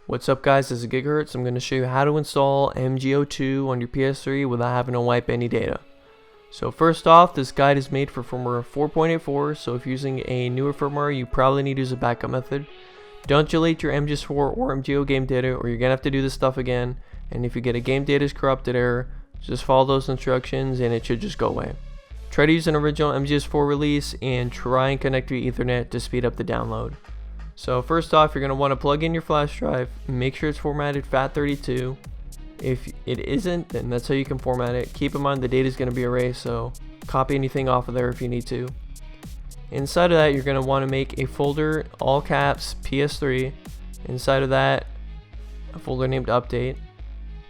What's up guys, this is Gigahertz. I'm going to show you how to install MGO2 on your PS3 without having to wipe any data. So first off, this guide is made for firmware 4.84, so if you're using a newer firmware, you probably need to use a backup method. Don't delete your MGS4 or MGO game data, or you're going to have to do this stuff again, and if you get a game data is corrupted error, just follow those instructions and it should just go away. Try to use an original MGS4 release and try and connect to Ethernet to speed up the download. So first off, you're going to want to plug in your flash drive, make sure it's formatted FAT32. If it isn't, then that's how you can format it. Keep in mind the data is going to be erased, so copy anything off of there if you need to. Inside of that, you're going to want to make a folder, all caps, PS3. Inside of that, a folder named Update.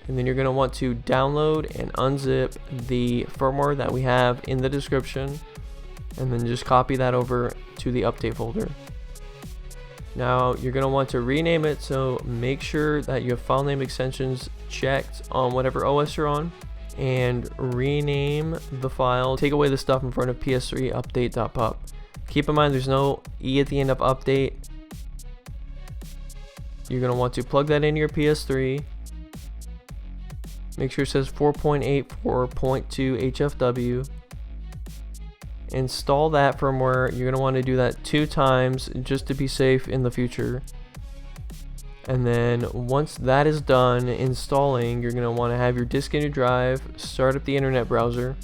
And then you're going to want to download and unzip the firmware that we have in the description. And then just copy that over to the Update folder. Now you're going to want to rename it, so make sure that you have file name extensions checked on whatever OS you're on, and rename the file. Take away the stuff in front of PS3 update.pup. Keep in mind there's no E at the end of update. You're going to want to plug that into your PS3. Make sure it says 4.84.2 HFW. Install that firmware. You're going to want to do that 2 times just to be safe in the future. And then once that is done installing, you're going to want to have your disk in your drive, start up the internet browser,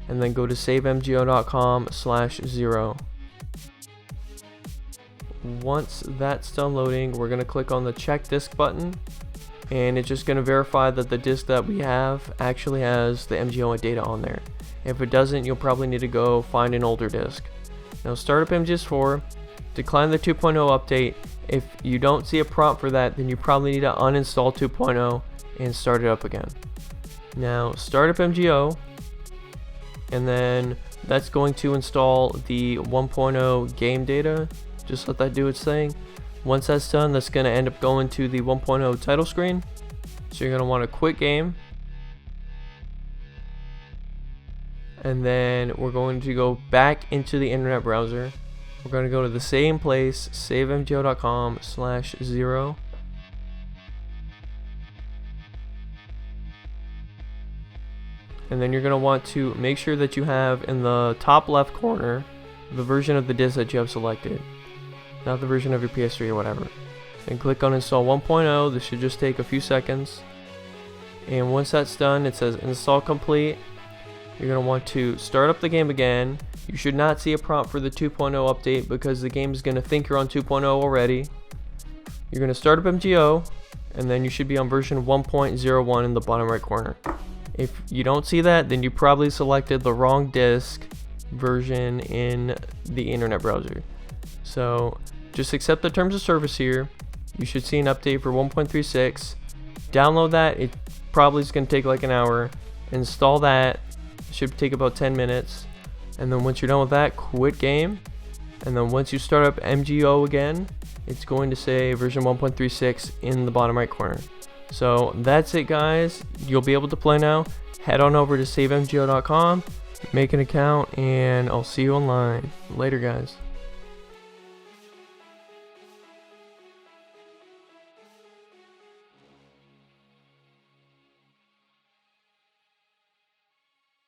and then go to SaveMGO.com/0. Once that's done loading, we're going to click on the check disk button, and it's just going to verify that the disk that we have actually has the MGO data on there. If it doesn't, you'll probably need to go find an older disk. Now start up MGS4, decline the 2.0 update. If you don't see a prompt for that, then you probably need to uninstall 2.0 and start it up again. Now start up MGO, and then that's going to install the 1.0 game data. Just let that do its thing. Once that's done, that's going to end up going to the 1.0 title screen. So you're going to want to quit game. And then we're going to go back into the internet browser. We're going to go to the same place, SaveMGO.com/0. And then you're going to want to make sure that you have in the top left corner the version of the disk that you have selected, not the version of your PS3 or whatever. And click on install 1.0. This should just take a few seconds. And once that's done, it says install complete. You're going to want to start up the game again. You should not see a prompt for the 2.0 update because the game is going to think you're on 2.0 already. You're going to start up MGO, and then you should be on version 1.01 in the bottom right corner. If you don't see that, then you probably selected the wrong disk version in the internet browser. So just accept the terms of service here. You should see an update for 1.36. Download that. It probably is going to take like an hour. Install that. Should take about 10 minutes, and then once you're done with that, quit game. And then once you start up MGO again, it's going to say version 1.36 in the bottom right corner. So that's it guys, you'll be able to play now. Head on over to SaveMGO.com, make an account, and I'll see you online later guys.